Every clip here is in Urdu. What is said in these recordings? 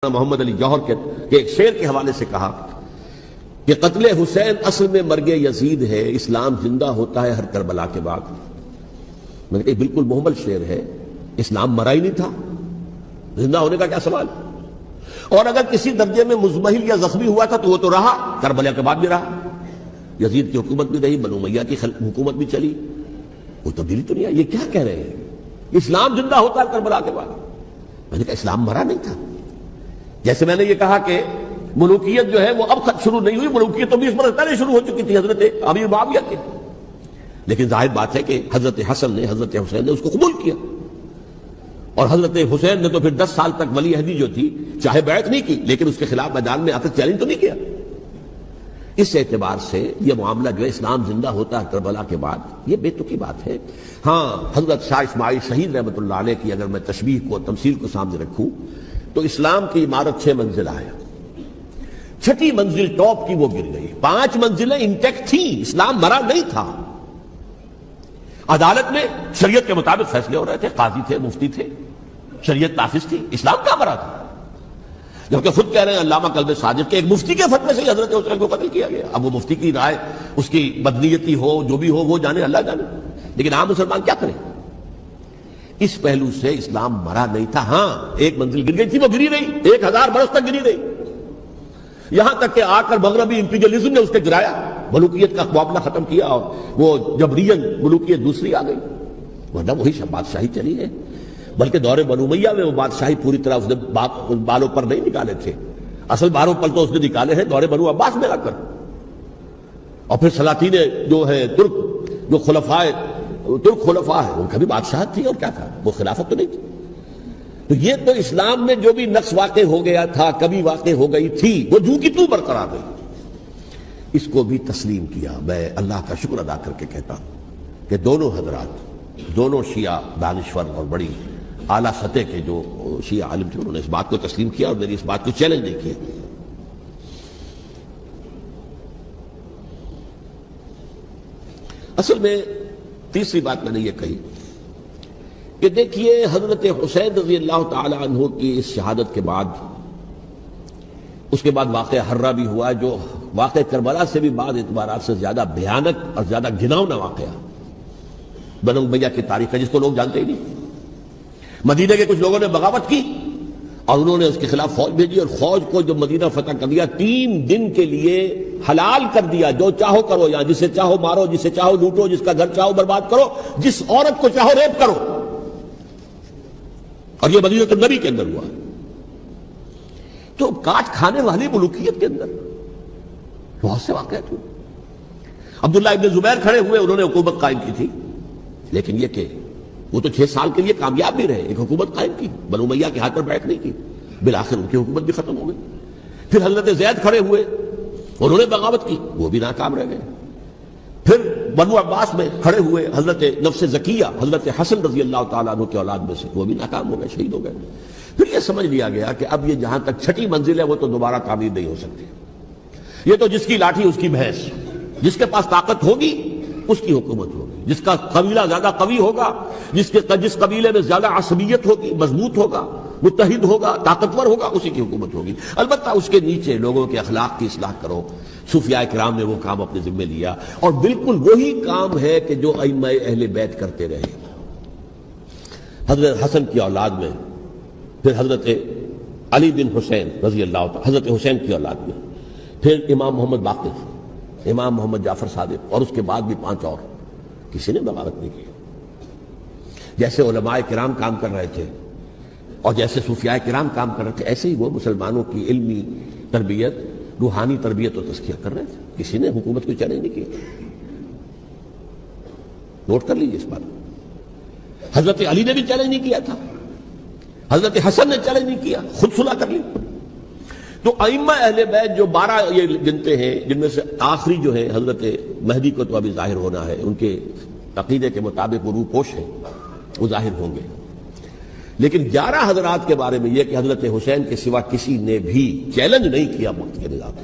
محمد علی جوہر کے ایک شعر کے حوالے سے کہا کہ قتل حسین اصل میں مرگ یزید ہے، اسلام زندہ ہوتا ہے ہر کربلا کے بعد۔ میں نے کہا بالکل محمل شعر ہے، اسلام مرا ہی نہیں تھا، زندہ ہونے کا کیا سوال؟ اور اگر کسی درجے میں مزمحل یا زخمی ہوا تھا تو وہ تو رہا، کربلا کے بعد بھی رہا، یزید کی حکومت بھی رہی، بنو امیہ کی حکومت بھی چلی، کوئی تبدیلی تو نہیں آئی۔ یہ کیا کہہ رہے ہیں؟ اسلام زندہ ہوتا ہے کربلا کے بعد؟ میں نے کہا اسلام مرا نہیں تھا۔ جیسے میں نے یہ کہا کہ ملوکیت جو ہے وہ اب شروع نہیں ہوئی، ملوکیت تو 20 برس پہلے شروع ہو چکی تھی حضرت امیر معاویہ کی، لیکن ظاہر بات ہے کہ حضرت حسن نے، حضرت حسین نے اس کو قبول کیا، اور حضرت حسین نے تو پھر 10 سال تک ولی عہدی جو تھی چاہے بیعت نہیں کی لیکن اس کے خلاف میدان میں آ کر چیلنج تو نہیں کیا۔ اس اعتبار سے یہ معاملہ جو ہے اسلام زندہ ہوتا ہے کربلا کے بعد، یہ بے تکی بات ہے۔ ہاں، حضرت شاہ اسماعیل شہید رحمۃ اللہ علیہ کی اگر میں تشبیہ کو، تمثیل کو سامنے رکھوں تو اسلام کی عمارت 6 منزل ہے، 6ٹھی منزل ٹاپ کی وہ گر گئی، 5 منزلیں انٹیکٹ تھیں، اسلام مرا نہیں تھا۔ عدالت میں شریعت کے مطابق فیصلے ہو رہے تھے، قاضی تھے، مفتی تھے، شریعت نافذ تھی، اسلام کہاں مرا تھا؟ جبکہ خود کہہ رہے ہیں علامہ کلب صادق کے ایک مفتی کے فتوے سے حضرت حسین کو قتل کیا گیا۔ اب وہ مفتی کی رائے، اس کی بدنیتی ہو، جو بھی ہو، وہ جانے، اللہ جانے، لیکن عام مسلمان کیا کریں؟ اس پہلو سے اسلام مرا نہیں تھا۔ ہاں، ایک منزل گر گئی تھی، وہ گری رہی، 1000 برس تک گری رہی، یہاں تک کہ آ کر مغربی امپیریلزم نے اس کے گرایا، ملوکیت کا معاملہ ختم کیا، اور وہ جبرین ملوکیت دوسری آ گئی، ورنہ وہی سب بادشاہی چلی ہے۔ بلکہ دور بنو امیہ میں وہ بادشاہی پوری طرح اس نے بالوں پر نہیں نکالے تھے، اصل باروں پر تو اس نے نکالے ہیں دور بنو عباس میں آ کر، اور پھر سلاطین جو ہے ترک، جو خلفاء ہے ان کا بھی بادشاہت تھی، اور کیا تھا، وہ خلافت تو نہیں تھی۔ تو یہ تو اسلام میں جو بھی نقص واقع ہو گیا تھا، کبھی واقع ہو گئی تھی، وہ جو کی تو برقرار رہی، اس کو بھی تسلیم کیا۔ میں اللہ کا شکر ادا کر کے کہتا ہوں کہ دونوں حضرات، دونوں شیعہ دانشور اور بڑی اعلیٰ سطح کے جو شیعہ عالم تھے، انہوں نے اس بات کو تسلیم کیا اور میری اس بات کو چیلنج نہیں کیا۔ اصل میں تیسری بات میں نے یہ کہی کہ دیکھیے حضرت حسین رضی اللہ تعالی عنہ کی اس شہادت کے بعد، اس کے بعد واقعہ ہرہ بھی ہوا، جو واقعہ کربلا سے بھی بعض اعتبارات سے زیادہ بھیانک اور زیادہ گھناؤنا واقعہ بنو امیہ کی تاریخ ہے، جس کو لوگ جانتے ہی نہیں۔ مدینہ کے کچھ لوگوں نے بغاوت کی اور انہوں نے اس کے خلاف فوج بھیجی، اور فوج کو جب مدینہ فتح کر دیا، 3 دن کے لیے حلال کر دیا، جو چاہو کرو، یہاں جسے چاہو مارو، جسے چاہو لوٹو، جس کا گھر چاہو برباد کرو، جس عورت کو چاہو ریپ کرو، اور یہ مدینہ النبی کے اندر ہوا۔ تو کاٹ کھانے والی ملوکیت کے اندر بہت سے واقعات ہوئے۔ عبداللہ ابن زبیر کھڑے ہوئے، انہوں نے حکومت قائم کی تھی، لیکن یہ کہ وہ تو 6 سال کے لیے کامیاب بھی رہے، ایک حکومت قائم کی، بنو امیہ کے ہاتھ پر بیعت نہیں کی، بالآخر ان کی حکومت بھی ختم ہو گئی۔ پھر حضرت زید کھڑے ہوئے، انہوں نے بغاوت کی، وہ بھی ناکام رہ گئے۔ پھر بنو عباس میں کھڑے ہوئے حضرت نفس زکیہ، حضرت حسن رضی اللہ تعالیٰ عنہ کے اولاد میں سے، وہ بھی ناکام ہو گئے، شہید ہو گئے۔ پھر یہ سمجھ لیا گیا کہ اب یہ جہاں تک 6ٹھی منزل ہے وہ تو دوبارہ تعمیر نہیں ہو سکتی، یہ تو جس کی لاٹھی اس کی بھینس، جس کے پاس طاقت ہوگی اس کی حکومت ہوگی، جس کا قبیلہ زیادہ قوی ہوگا، جس قبیلے میں زیادہ عصبیت ہوگی، مضبوط ہوگا، متحد ہوگا، طاقتور ہوگا، اسی کی حکومت ہوگی۔ البتہ اس کے نیچے لوگوں کے اخلاق کی اصلاح کرو۔ صوفیاء کرام نے وہ کام اپنے ذمہ لیا، اور بالکل وہی کام ہے کہ جو ائمہ اہل بیت کرتے رہے۔ حضرت حسن کی اولاد میں، پھر حضرت علی بن حسین رضی اللہ تعالی، حضرت حسین کی اولاد میں، پھر امام محمد باقر، امام محمد جعفر صادق، اور اس کے بعد بھی 5 اور، کسی نے بغاوت نہیں کی۔ جیسے علماء کرام کام کر رہے تھے اور جیسے صوفیاء کرام کام کر رہے تھے، ایسے ہی وہ مسلمانوں کی علمی تربیت، روحانی تربیت و تزکیہ کر رہے تھے، کسی نے حکومت کو چیلنج نہیں کیا۔ نوٹ کر لیجیے اس بات۔ حضرت علی نے بھی چیلنج نہیں کیا تھا، حضرت حسن نے چیلنج نہیں کیا، خود صلح کر لی۔ تو ائمہ اہل بیت جو 12 یہ گنتے ہیں، جن میں سے آخری جو ہے حضرت مہدی کو تو ابھی ظاہر ہونا ہے، ان کے عقیدے کے مطابق وہ روح پوش ہیں، وہ ظاہر ہوں گے، لیکن 11 حضرات کے بارے میں یہ کہ حضرت حسین کے سوا کسی نے بھی چیلنج نہیں کیا وقت کے نظام،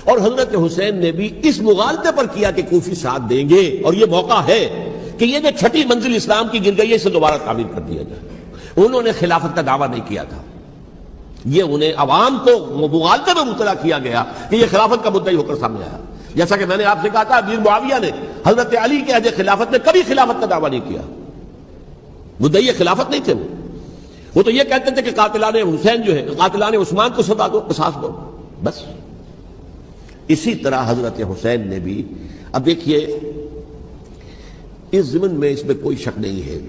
اور حضرت حسین نے بھی اس مغالطے پر کیا کہ کوفی ساتھ دیں گے، اور یہ موقع ہے کہ یہ جو 6ٹھی منزل اسلام کی گر گئی ہے، اسے دوبارہ تعمیر کر دیا جائے۔ انہوں نے خلافت کا دعویٰ نہیں کیا تھا، یہ انہیں عوام کو مغالطے میں مبتلا کیا گیا کہ یہ خلافت کا مدعی ہو کر سامنے آیا. جیسا کہ میں نے آپ سے کہا تھا امیر معاویہ نے حضرت علی کے عہد خلافت میں کبھی خلافت کا دعویٰ نہیں کیا. مدعی خلافت نہیں تھے وہ تو یہ کہتے تھے کہ قاتلان حسین جو ہے قاتلان عثمان کو سزا دو، قصاص دو، بس. اسی طرح حضرت حسین نے بھی، اب دیکھیے اس ضمن میں اس میں کوئی شک نہیں ہے،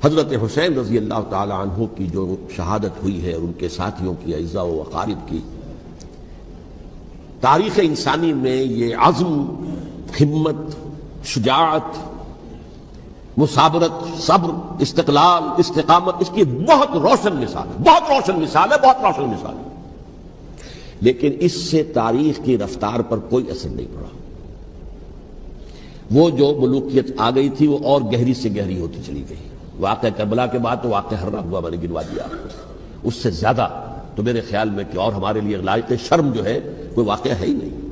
حضرت حسین رضی اللہ تعالی عنہ کی جو شہادت ہوئی ہے اور ان کے ساتھیوں کی، اعزاء و اقارب کی، تاریخ انسانی میں یہ عزم، ہمت، شجاعت، مثابرت، صبر، استقلال، استقامت، اس کی بہت روشن مثال ہے، بہت روشن مثال ہے، بہت روشن مثال ہے. لیکن اس سے تاریخ کی رفتار پر کوئی اثر نہیں پڑا. وہ جو ملوکیت آ گئی تھی وہ اور گہری سے گہری ہوتی چلی گئی. واقعہ کربلا کے بعد تو واقعہ ہررا ہوا، میں نے گنوا دیا آپ کو. اس سے زیادہ تو میرے خیال میں کہ اور ہمارے لیے لائق شرم جو ہے کوئی واقعہ ہے ہی نہیں.